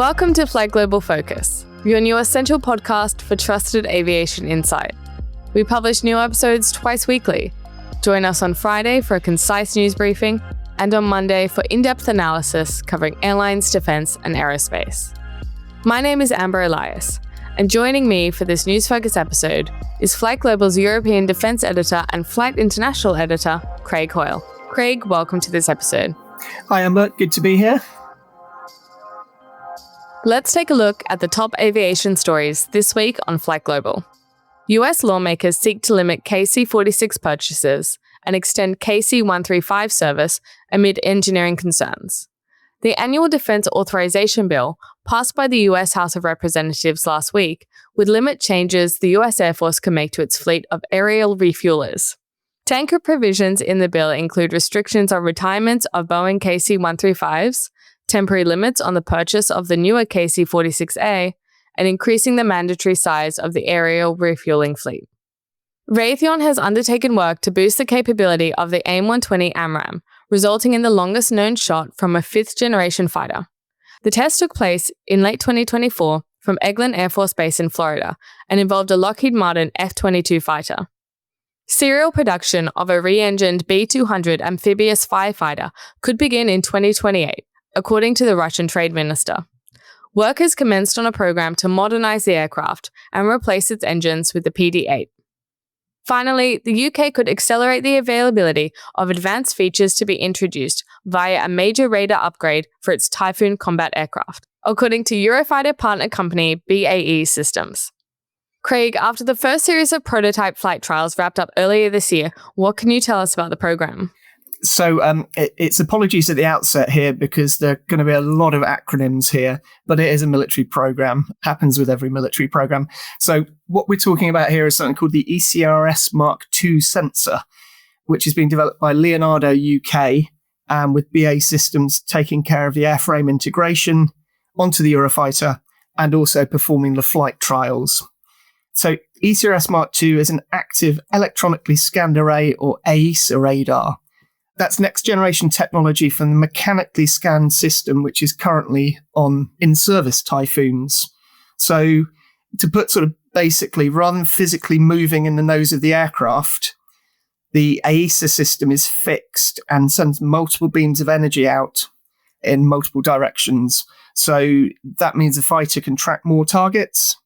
Welcome to FlightGlobal Focus, your new essential podcast for trusted aviation insight. We publish new episodes twice weekly. Join us on Friday for a concise news briefing and on Monday for in-depth analysis covering airlines, defense, and aerospace. My name is Amber Elias, and joining me for this News Focus episode is FlightGlobal's European Defense Editor and Flight International Editor, Craig Hoyle. Craig, welcome to this episode. Hi Amber, good to be here. Let's take a look at the top aviation stories this week on FlightGlobal. US lawmakers seek to limit KC-46 purchases and extend KC-135 service amid engineering concerns. The annual Defense Authorization Bill, passed by the US House of Representatives last week, would limit changes the US Air Force can make to its fleet of aerial refuelers. Tanker provisions in the bill include restrictions on retirements of Boeing KC-135s, temporary limits on the purchase of the newer KC-46A, and increasing the mandatory size of the aerial refueling fleet. Raytheon has undertaken work to boost the capability of the AIM-120 AMRAAM, resulting in the longest known shot from a fifth-generation fighter. The test took place in late 2024 from Eglin Air Force Base in Florida and involved a Lockheed Martin F-22 fighter. Serial production of a re-engined B-200 amphibious firefighter could begin in 2028, according to the Russian Trade Minister. Work has commenced on a program to modernize the aircraft and replace its engines with the PD-8. Finally, the UK could accelerate the availability of advanced features to be introduced via a major radar upgrade for its Typhoon combat aircraft, according to Eurofighter partner company BAE Systems. Craig, after the first series of prototype flight trials wrapped up earlier this year, what can you tell us about the program? So it's apologies at the outset here because there are going to be a lot of acronyms here, but it is a military program. Happens with every military program. So what we're talking about here is something called the ECRS Mark II sensor, which is being developed by Leonardo UK and with BAE Systems taking care of the airframe integration onto the Eurofighter and also performing the flight trials. So ECRS Mark II is an active electronically scanned array, or AESA radar. That's next generation technology from the mechanically scanned system, which is currently on in-service Typhoons. So to put sort of basically, rather than physically moving in the nose of the aircraft, the AESA system is fixed and sends multiple beams of energy out in multiple directions. So that means the fighter can track more targets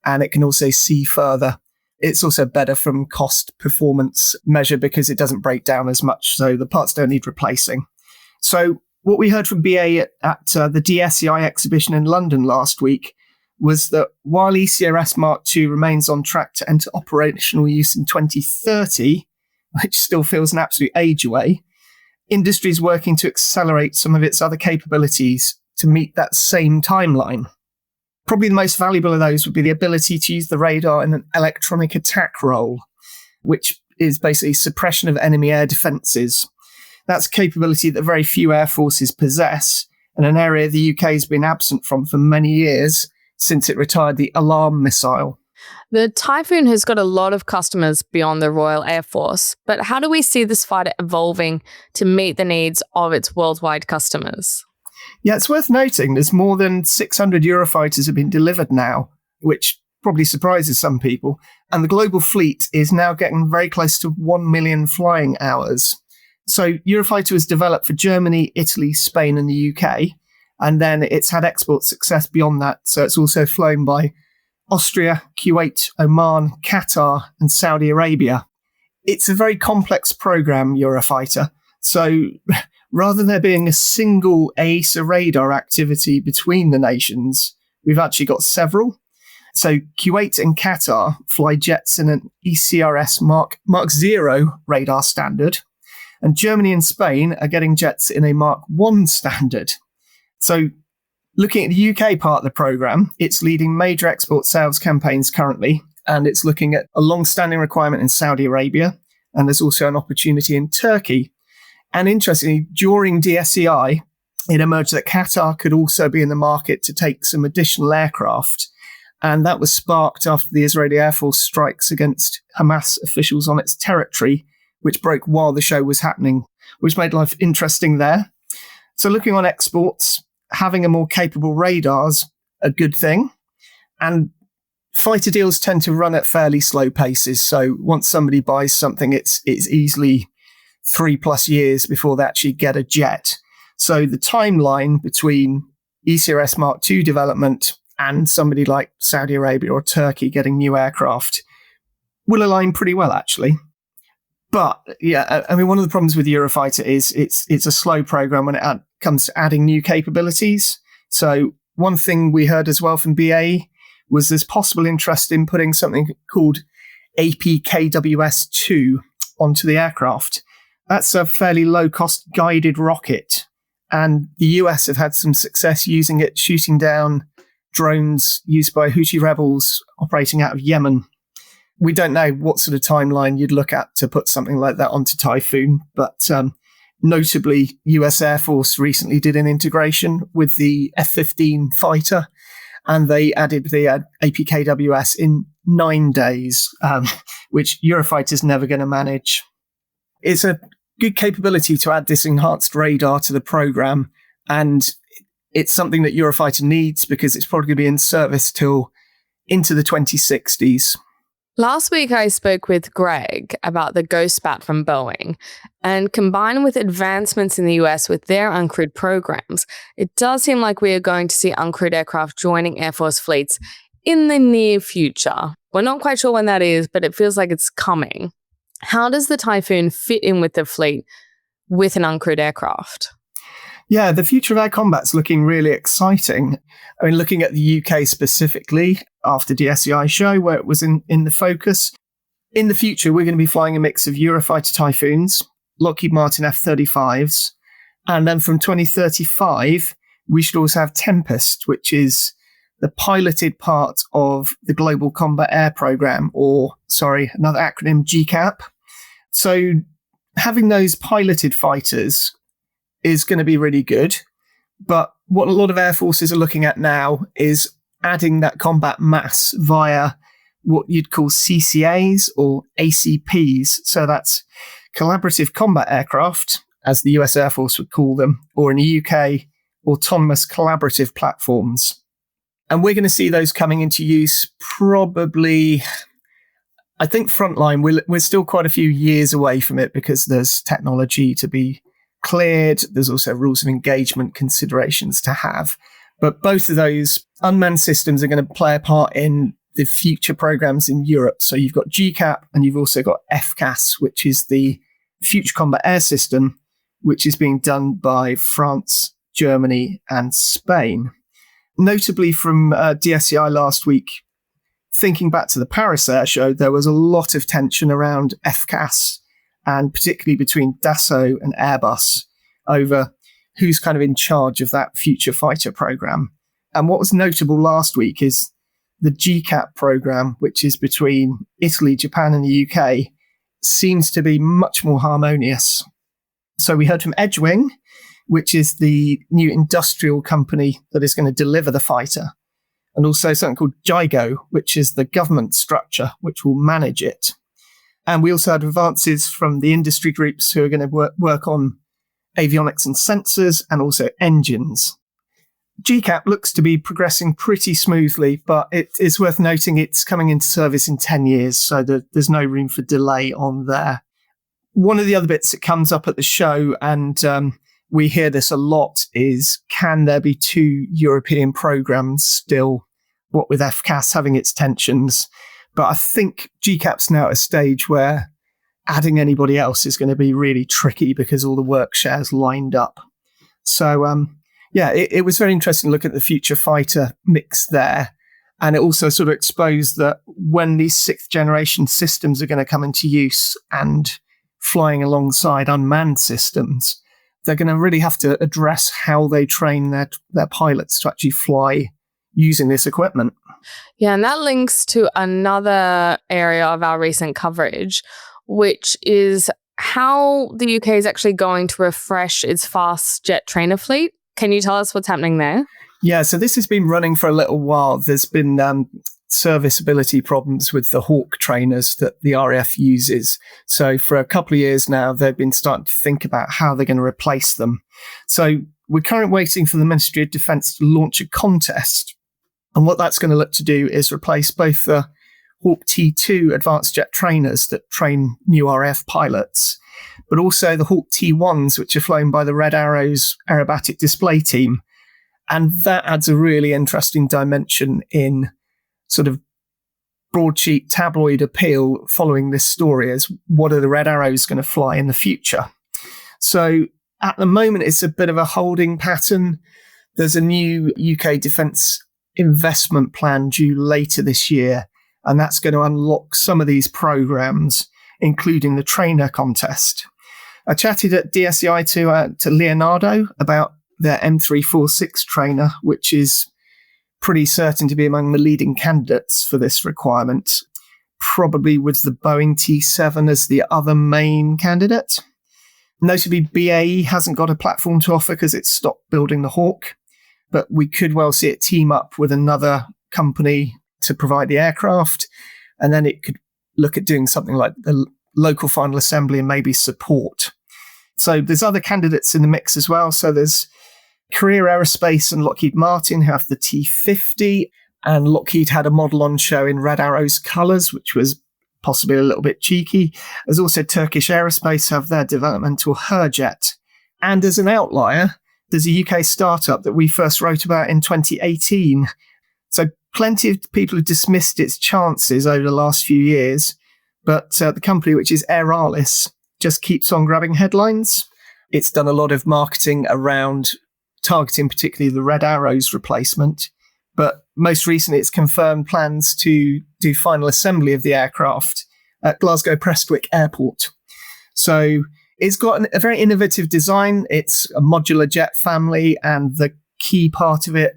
and it can also see further. It's also better from cost performance measure because it doesn't break down as much, so the parts don't need replacing. So what we heard from BA at the DSEI exhibition in London last week was that while ECRS Mark II remains on track to enter operational use in 2030, which still feels an absolute age away, industry is working to accelerate some of its other capabilities to meet that same timeline. Probably the most valuable of those would be the ability to use the radar in an electronic attack role, which is basically suppression of enemy air defences. That's a capability that very few air forces possess, and an area the UK has been absent from for many years since it retired the Alarm missile. The Typhoon has got a lot of customers beyond the Royal Air Force, but how do we see this fighter evolving to meet the needs of its worldwide customers? Yeah, it's worth noting there's more than 600 Eurofighters have been delivered now, which probably surprises some people. And the global fleet is now getting very close to 1 million flying hours. So Eurofighter was developed for Germany, Italy, Spain, and the UK. And then it's had export success beyond that. So it's also flown by Austria, Kuwait, Oman, Qatar, and Saudi Arabia. It's a very complex program, Eurofighter. So rather than there being a single AESA radar activity between the nations, we've actually got several. So Kuwait and Qatar fly jets in an ECRS Mark 0 radar standard, and Germany and Spain are getting jets in a Mark 1 standard. So looking at the UK part of the program, it's leading major export sales campaigns currently, and it's looking at a long-standing requirement in Saudi Arabia, and there's also an opportunity in Turkey. And interestingly, during DSEI, it emerged that Qatar could also be in the market to take some additional aircraft. And that was sparked after the Israeli Air Force strikes against Hamas officials on its territory, which broke while the show was happening, which made life interesting there. So looking on exports, having a more capable radar's a good thing. And fighter deals tend to run at fairly slow paces. So once somebody buys something, it's easily 3+ years before they actually get a jet. So the timeline between ECRS Mark II development and somebody like Saudi Arabia or Turkey getting new aircraft will align pretty well, actually. But yeah, I mean, one of the problems with Eurofighter is it's a slow program when it comes to adding new capabilities. So one thing we heard as well from BAE was there's possible interest in putting something called APKWS-2 onto the aircraft. That's a fairly low-cost guided rocket. And the US have had some success using it, shooting down drones used by Houthi rebels operating out of Yemen. We don't know what sort of timeline you'd look at to put something like that onto Typhoon, but notably, US Air Force recently did an integration with the F-15 fighter, and they added the APKWS in 9 days, which Eurofighter's never going to manage. It's a good capability to add this enhanced radar to the program, and it's something that Eurofighter needs because it's probably going to be in service till into the 2060s. Last week, I spoke with Greg about the Ghost Bat from Boeing, and combined with advancements in the US with their uncrewed programs, it does seem like we are going to see uncrewed aircraft joining Air Force fleets in the near future. We're not quite sure when that is, but it feels like it's coming. How does the Typhoon fit in with the fleet with an uncrewed aircraft? Yeah, the future of air combat's looking really exciting. I mean, looking at the UK specifically, after DSEI show, where it was in the focus, in the future, we're going to be flying a mix of Eurofighter Typhoons, Lockheed Martin F-35s, and then from 2035, we should also have Tempest, which is the piloted part of the Global Combat Air Programme, another acronym, GCAP. So having those piloted fighters is going to be really good. But what a lot of air forces are looking at now is adding that combat mass via what you'd call CCAs or ACPs. So that's collaborative combat aircraft, as the US Air Force would call them, or in the UK, autonomous collaborative platforms. And we're going to see those coming into use probably, I think frontline, we're still quite a few years away from it because there's technology to be cleared. There's also rules of engagement considerations to have. But both of those unmanned systems are going to play a part in the future programs in Europe. So you've got GCAP and you've also got FCAS, which is the Future Combat Air System, which is being done by France, Germany, and Spain. Notably from DSEI last week, thinking back to the Paris Air Show, there was a lot of tension around FCAS, and particularly between Dassault and Airbus over who's kind of in charge of that future fighter program. And what was notable last week is the GCAP program, which is between Italy, Japan, and the UK, seems to be much more harmonious. So we heard from Edgewing, which is the new industrial company that is going to deliver the fighter, and also something called JIGO, which is the government structure which will manage it. And we also had advances from the industry groups who are going to work on avionics and sensors and also engines. GCAP looks to be progressing pretty smoothly, but it is worth noting it's coming into service in 10 years, so there's no room for delay on there. One of the other bits that comes up at the show, and we hear this a lot, is can there be two European programs still, what with FCAS having its tensions? But I think GCAP's now at a stage where adding anybody else is going to be really tricky because all the work shares lined up. So, it was very interesting to look at the future fighter mix there. And it also sort of exposed that when these 6th generation systems are going to come into use and flying alongside unmanned systems, they're going to really have to address how they train their pilots to actually fly using this equipment. Yeah, and that links to another area of our recent coverage, which is how the UK is actually going to refresh its fast jet trainer fleet. Can you tell us what's happening there? Yeah, so this has been running for a little while. There's been serviceability problems with the Hawk trainers that the RAF uses. So for a couple of years now, they've been starting to think about how they're going to replace them. So we're currently waiting for the Ministry of Defence to launch a contest. And what that's going to look to do is replace both the Hawk T2 advanced jet trainers that train new RAF pilots, but also the Hawk T1s, which are flown by the Red Arrow's aerobatic display team. And that adds a really interesting dimension in sort of broadsheet tabloid appeal following this story as what are the Red Arrows going to fly in the future. So at the moment, it's a bit of a holding pattern. There's a new UK defence investment plan due later this year, and that's going to unlock some of these programs, including the trainer contest. I chatted at DSEI to Leonardo about their M346 trainer, which is pretty certain to be among the leading candidates for this requirement, probably with the Boeing T7 as the other main candidate. Notably, BAE hasn't got a platform to offer because it's stopped building the Hawk, but we could well see it team up with another company to provide the aircraft, and then it could look at doing something like the local final assembly and maybe support. So there's other candidates in the mix as well. So there's Korea Aerospace and Lockheed Martin who have the T50, and Lockheed had a model on show in Red Arrow's colours, which was possibly a little bit cheeky. There's also Turkish Aerospace who have their developmental Herjet. And as an outlier, there's a UK startup that we first wrote about in 2018. So plenty of people have dismissed its chances over the last few years, but the company, which is Aeralis, just keeps on grabbing headlines. It's done a lot of marketing around targeting particularly the Red Arrow's replacement, but most recently it's confirmed plans to do final assembly of the aircraft at Glasgow Prestwick Airport. So it's got a very innovative design. It's a modular jet family, and the key part of it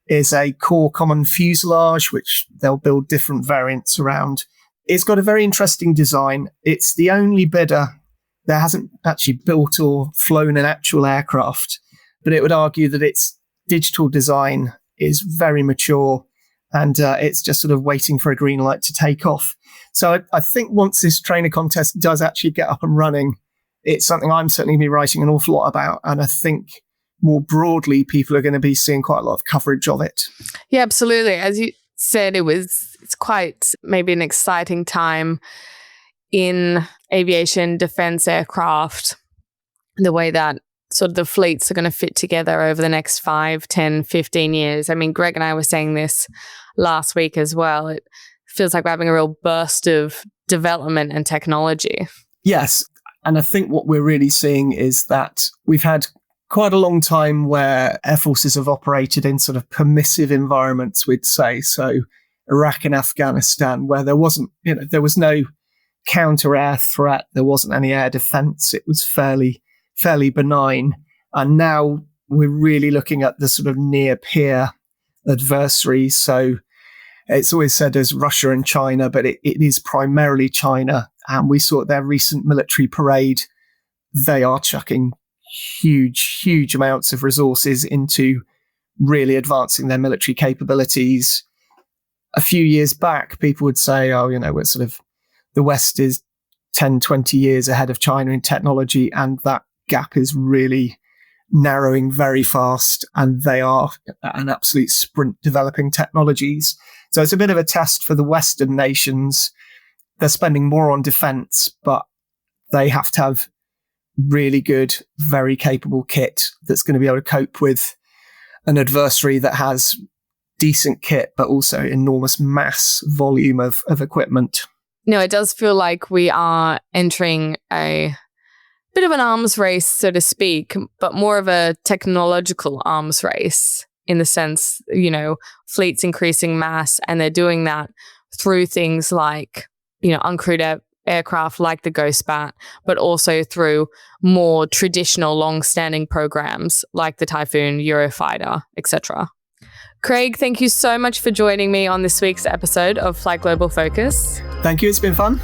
is a core common fuselage, which they'll build different variants around. It's got a very interesting design. It's the only bidder that hasn't actually built or flown an actual aircraft, but it would argue that its digital design is very mature, and it's just sort of waiting for a green light to take off. So I think once this trainer contest does actually get up and running, it's something I'm certainly going to be writing an awful lot about. And I think more broadly, people are going to be seeing quite a lot of coverage of it. Yeah, absolutely. As you said, it's quite maybe an exciting time in aviation, defense aircraft, the way that sort of the fleets are going to fit together over the next 5, 10, 15 years. I mean, Greg and I were saying this last week as well. It feels like we're having a real burst of development and technology. Yes. And I think what we're really seeing is that we've had quite a long time where air forces have operated in sort of permissive environments, we'd say. So Iraq and Afghanistan, where there was no counter-air threat, there wasn't any air defense. It was fairly benign. And now we're really looking at the sort of near-peer adversaries. So it's always said as Russia and China, but it is primarily China. And we saw at their recent military parade, they are chucking huge amounts of resources into really advancing their military capabilities. A few years back, people would say, we're sort of, the West is 10, 20 years ahead of China in technology, and that gap is really narrowing very fast, and they are an absolute sprint developing technologies. So it's a bit of a test for the Western nations. They're spending more on defense, but they have to have really good, very capable kit that's going to be able to cope with an adversary that has decent kit, but also enormous mass volume of equipment. No, it does feel like we are entering a bit of an arms race, so to speak, but more of a technological arms race in the sense, fleets increasing mass, and they're doing that through things like, uncrewed aircraft like the Ghost Bat, but also through more traditional long-standing programs like the Typhoon, Eurofighter, etc. Craig, thank you so much for joining me on this week's episode of FlightGlobal Focus. Thank you, it's been fun.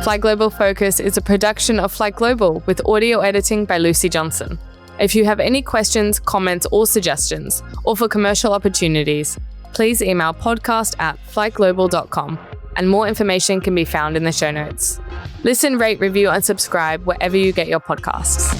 FlightGlobal Focus is a production of FlightGlobal with audio editing by Lucy Johnson. If you have any questions, comments, or suggestions, or for commercial opportunities, please email podcast@flightglobal.com, and more information can be found in the show notes. Listen, rate, review, and subscribe wherever you get your podcasts.